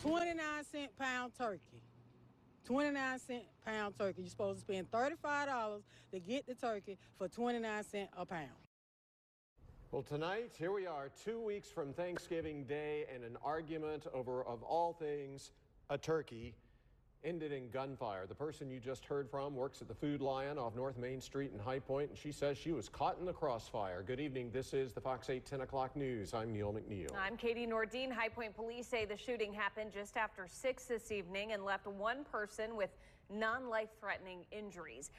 29-cent pound turkey. 29-cent pound turkey. You're supposed to spend $35 to get the turkey for 29 cents a pound. Well, tonight, here we are, 2 weeks from Thanksgiving Day, and an argument over, of all things, a turkey ended in gunfire. The person you just heard from works at the Food Lion off North Main Street in High Point, and she says she was caught in the crossfire. Good evening. This is the Fox 8 10 o'clock news. I'm Neil McNeil. I'm Katie Nordine. High Point police say the shooting happened just after 6 this evening and left one person with non-life-threatening injuries.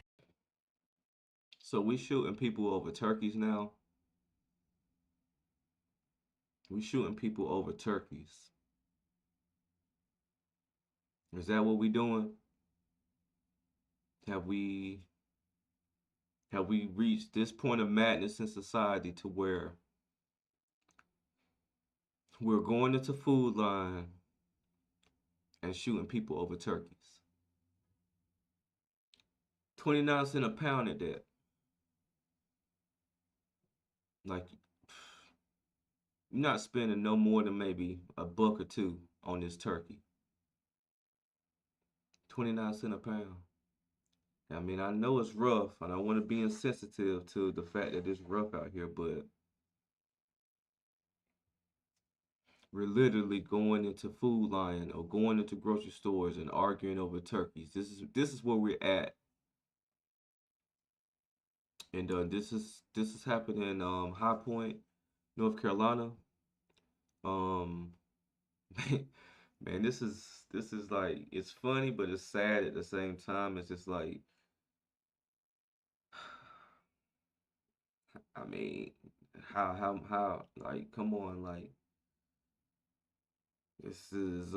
So we shooting people over turkeys now? We shooting people over turkeys. Is that what we doing? Have we reached this point of madness in society to where we're going into Food Line and shooting people over turkeys? 29 cents a pound at that. Like, you're not spending no more than maybe $1 or $2 on this turkey. 29 cents a pound. I mean, I know it's rough. I don't want to be insensitive to the fact that it's rough out here, but we're literally going into Food Lion or going into grocery stores and arguing over turkeys. This is where we're at. And this is happening in High Point, North Carolina. Man, this is like, it's funny, but it's sad at the same time. It's just like, I mean, how like, come on, like, this is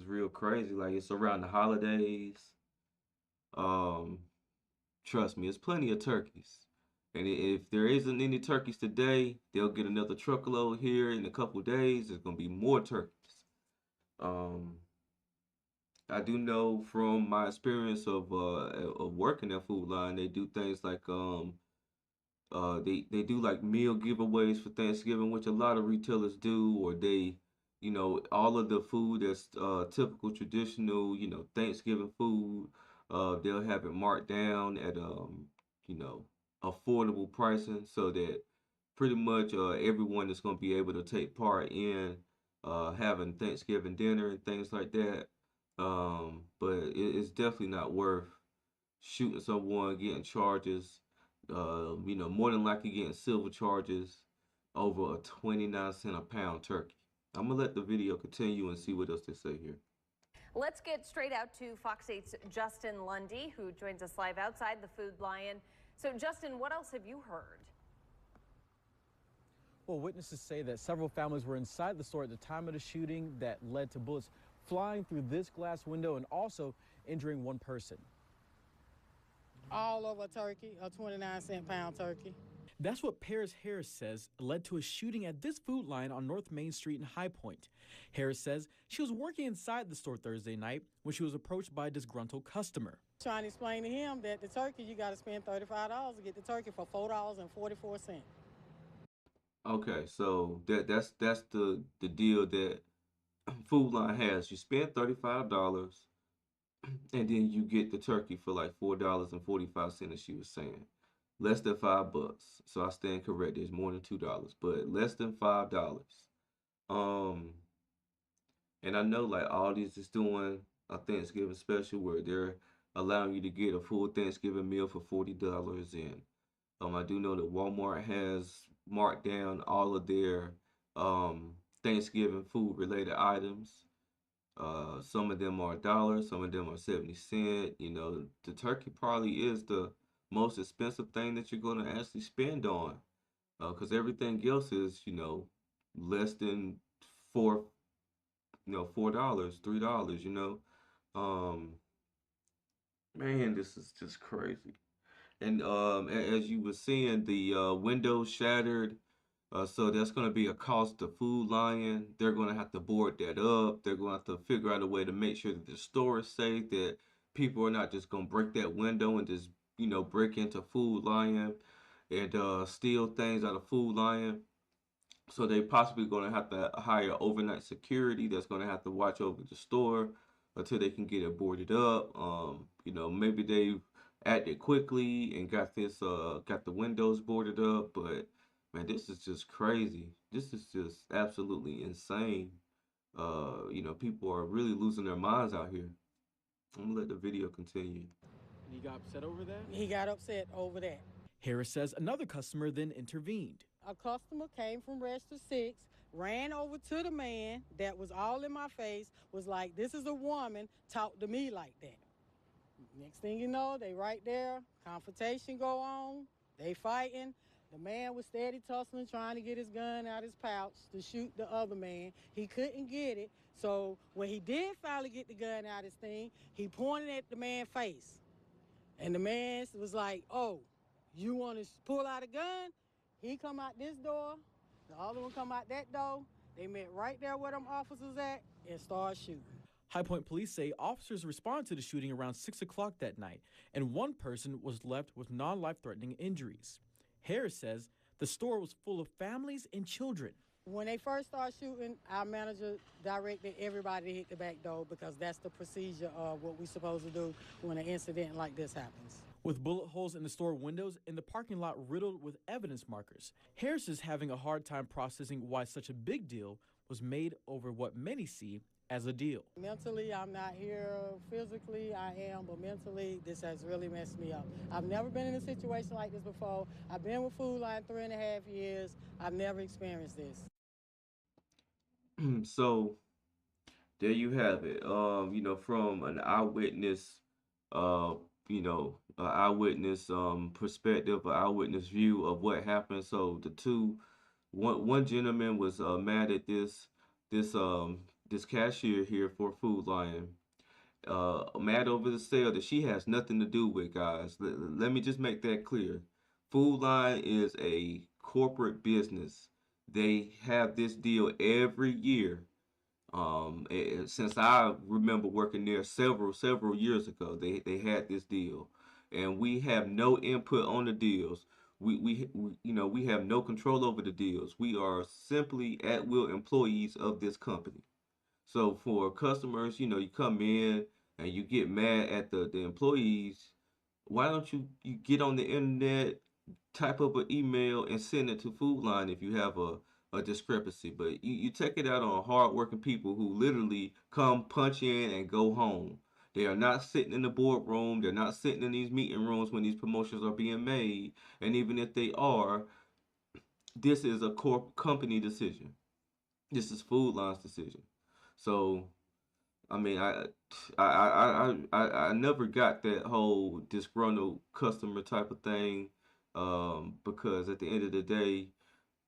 real crazy. Like, it's around the holidays. Trust me, it's plenty of turkeys. And if there isn't any turkeys today, they'll get another truckload here in a couple days. There's gonna be more turkeys. I do know from my experience of working at Food Line, they do things like they do like meal giveaways for Thanksgiving, which a lot of retailers do, or they, you know, all of the food that's typical traditional, you know, Thanksgiving food, they'll have it marked down at you know, affordable pricing, so that pretty much everyone is going to be able to take part in having Thanksgiving dinner and things like that. But it's definitely not worth shooting someone, getting charges, you know, more than likely getting civil charges over a 29 cent a pound turkey. I'm gonna let the video continue and see what else they say here. Let's get straight out to Fox 8's Justin Lundy, who joins us live outside the Food Lion. So, Justin, what else have you heard? Well, witnesses say that several families were inside the store at the time of the shooting that led to bullets flying through this glass window and also injuring one person. All over turkey, a 29-cent pound turkey. That's what Paris Harris says led to a shooting at this Food Line on North Main Street in High Point. Harris says she was working inside the store Thursday night when she was approached by a disgruntled customer. Trying to explain to him that the turkey, you got to spend $35 to get the turkey for $4.44. Okay, so that's the deal that Food Line has. You spend $35 and then you get the turkey for like $4.45, as she was saying. Less than $5. So I stand corrected. It's more than $2, but less than $5. And I know like Aldi's is doing a Thanksgiving special where they're allowing you to get a full Thanksgiving meal for $40. And I do know that Walmart has marked down all of their Thanksgiving food related items. Some of them are $1, some of them are 70 cents. You know, the turkey probably is the most expensive thing that you're going to actually spend on, because everything else is, you know, less than $4, $3, you know. Man, this is just crazy. And as you were seeing, the window shattered. So that's going to be a cost to Food Lion. They're going to have to board that up. They're going to have to figure out a way to make sure that the store is safe, that people are not just going to break that window and just, you know, break into Food Lion and steal things out of Food Lion. So they possibly going to have to hire overnight security that's going to have to watch over the store until they can get it boarded up. Maybe they acted quickly and got the windows boarded up, but man, this is just crazy. This is just absolutely insane. People are really losing their minds out here. I'm gonna let the video continue. And he got upset over that? He got upset over that. Harris says another customer then intervened. A customer came from register 6, ran over to the man that was all in my face, was like, "This is a woman, talk to me like that." Next thing you know, they right there, confrontation go on, they fighting. The man was steady tussling, trying to get his gun out his pouch to shoot the other man. He couldn't get it, so when he did finally get the gun out his thing, he pointed at the man's face. And the man was like, "Oh, you want to pull out a gun?" He come out this door, the other one come out that door. They met right there where them officers at and started shooting. High Point police say officers responded to the shooting around 6 o'clock that night, and one person was left with non-life threatening injuries. Harris says the store was full of families and children. When they first started shooting, our manager directed everybody to hit the back door because that's the procedure of what we're supposed to do when an incident like this happens. With bullet holes in the store windows and the parking lot riddled with evidence markers, Harris is having a hard time processing why such a big deal was made over what many see as a deal. Mentally, I'm not here. Physically, I am, but mentally, this has really messed me up. I've never been in a situation like this before. I've been with Food Lion 3.5 years. I've never experienced this. So there you have it. From an eyewitness, perspective, an eyewitness view of what happened. So one gentleman was mad at this cashier here for Food Lion, mad over the sale that she has nothing to do with, guys. Let me just make that clear. Food Lion is a corporate business. They have this deal every year. Since I remember working there several years ago, they had this deal, and we have no input on the deals. We have no control over the deals. We are simply at will employees of this company. So for customers, you come in and you get mad at the employees. Why don't you get on the internet, type up an email and send it to Food Line if you have a discrepancy? But you take it out on hardworking people who literally come punch in and go home. They are not sitting in the boardroom. They're not sitting in these meeting rooms when these promotions are being made. And even if they are, this is a company decision. This is Food Line's decision. So, I mean, I never got that whole disgruntled customer type of thing, because at the end of the day,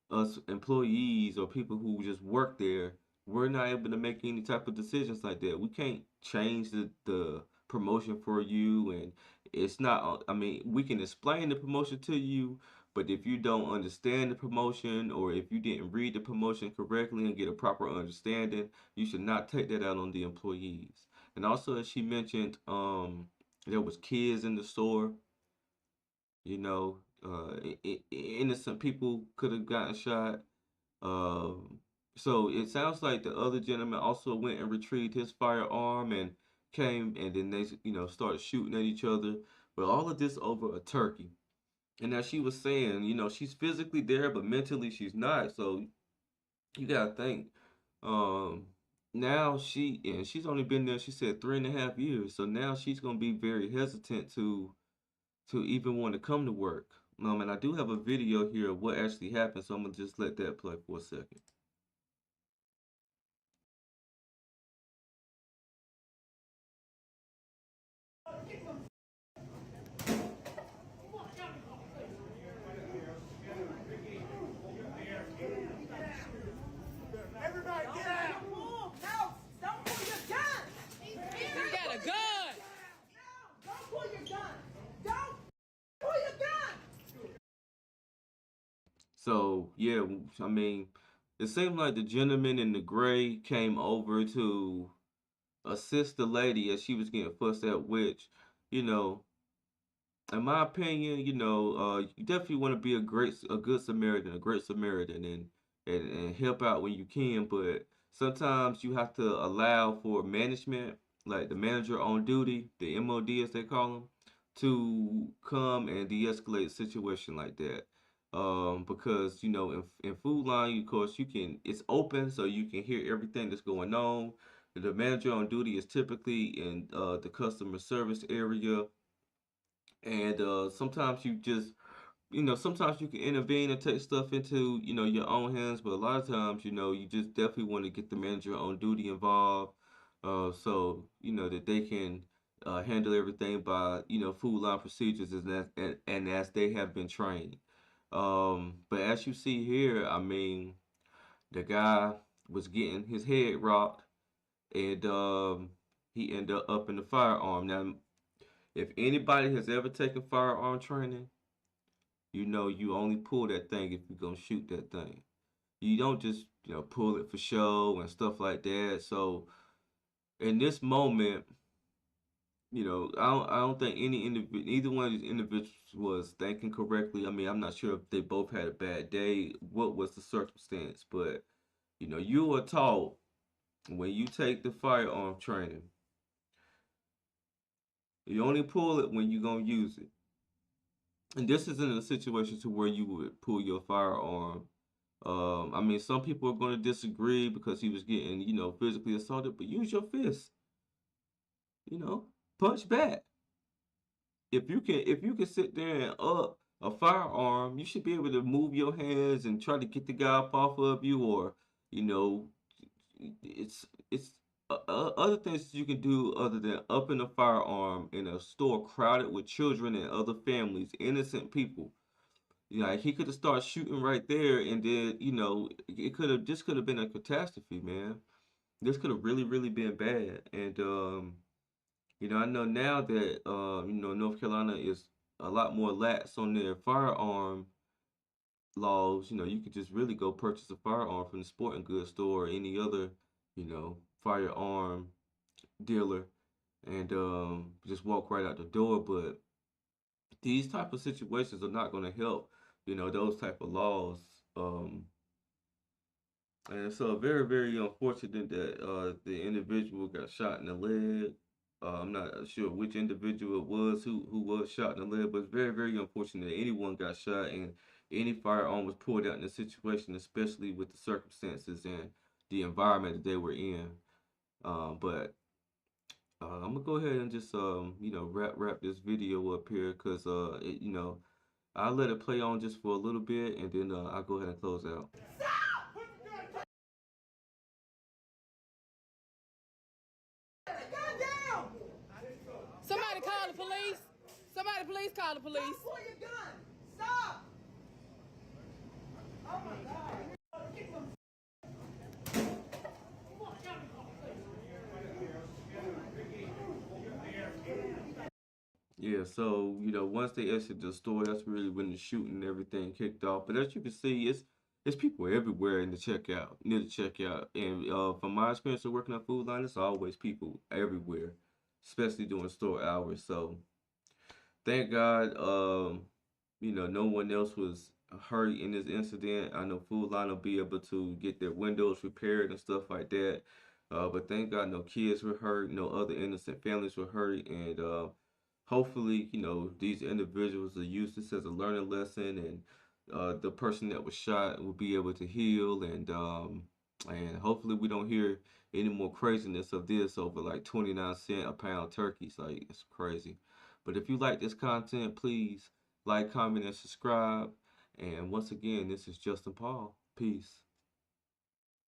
us employees or people who just work there, we're not able to make any type of decisions like that. We can't change the promotion for you, and it's not. I mean, we can explain the promotion to you, but if you don't understand the promotion, or if you didn't read the promotion correctly and get a proper understanding, you should not take that out on the employees. And also, as she mentioned, there was kids in the store. You know, innocent people could have gotten shot. Um, so it sounds like the other gentleman also went and retrieved his firearm and came, and then they, started shooting at each other. But all of this over a turkey. And as she was saying, she's physically there, but mentally she's not. So you gotta think. Um, Now she's only been there, she said, 3.5 years. So now she's gonna be very hesitant to even want to come to work. And I do have a video here of what actually happened, so I'm gonna just let that play for a second. Everybody get out! No, don't pull your gun! You got a gun! No, don't pull your gun! Don't pull your gun! So yeah, I mean, it seemed like the gentleman in the gray came over to assist the lady as she was getting fussed at, which, you know, in my opinion, you definitely want to be a good Samaritan, a great Samaritan, and and help out when you can, but sometimes you have to allow for management, like the manager on duty, the MOD as they call them, to come and de-escalate a situation like that. Because in Food Line, of course, it's open, so you can hear everything that's going on. The manager on duty is typically in the customer service area, and sometimes sometimes you can intervene and take stuff into, your own hands, but a lot of times, you just definitely want to get the manager on duty involved, so, that they can handle everything by, Food Line procedures and as they have been trained. But as you see here, I mean, the guy was getting his head rocked, and he ended up in the firearm. Now, if anybody has ever taken firearm training, you only pull that thing if you're gonna shoot that thing. You don't just, pull it for show and stuff like that. So in this moment, I don't think either one of these individuals was thinking correctly. I mean, I'm not sure if they both had a bad day, what was the circumstance, but you are taught when you take the firearm training, you only pull it when you're gonna use it. And this isn't a situation to where you would pull your firearm. I mean, some people are going to disagree because he was getting, physically assaulted, but use your fist, you know, punch back. If you can sit there and up a firearm, you should be able to move your hands and try to get the guy up off of you, or, you know, it's other things you can do other than upping a firearm in a store crowded with children and other families, innocent people. Like he could have started shooting right there, and then this could have been a catastrophe, man. This could have really, really been bad. And I know now that North Carolina is a lot more lax on their firearm laws. You could just really go purchase a firearm from the sporting goods store or any other firearm dealer, and just walk right out the door. But these type of situations are not going to help, those type of laws. Um, and so very, very unfortunate that the individual got shot in the leg. I'm not sure which individual it was who was shot in the leg, but it's very, very unfortunate that anyone got shot and any firearm was pulled out in the situation, especially with the circumstances and the environment that they were in. But I'm gonna go ahead and just wrap this video up here because I'll let it play on just for a little bit, and then I'll go ahead and close out. Gun down! Somebody call the police. Somebody please call the police. Don't pull your gun! Stop! Oh my God. Yeah, so once they exited the store, that's really when the shooting and everything kicked off. But as you can see, it's people everywhere in the checkout, near the checkout. And from my experience of working at Food Line, it's always people everywhere, especially during store hours. So thank God, no one else was hurt in this incident. I know Food Line will be able to get their windows repaired and stuff like that. But thank God no kids were hurt, no other innocent families were hurt, and hopefully, these individuals will use this as a learning lesson, and the person that was shot will be able to heal, and hopefully we don't hear any more craziness of this over like 29 cents a pound turkeys. Like, it's crazy. But if you like this content, please like, comment, and subscribe. And once again, this is Justin Paul. Peace.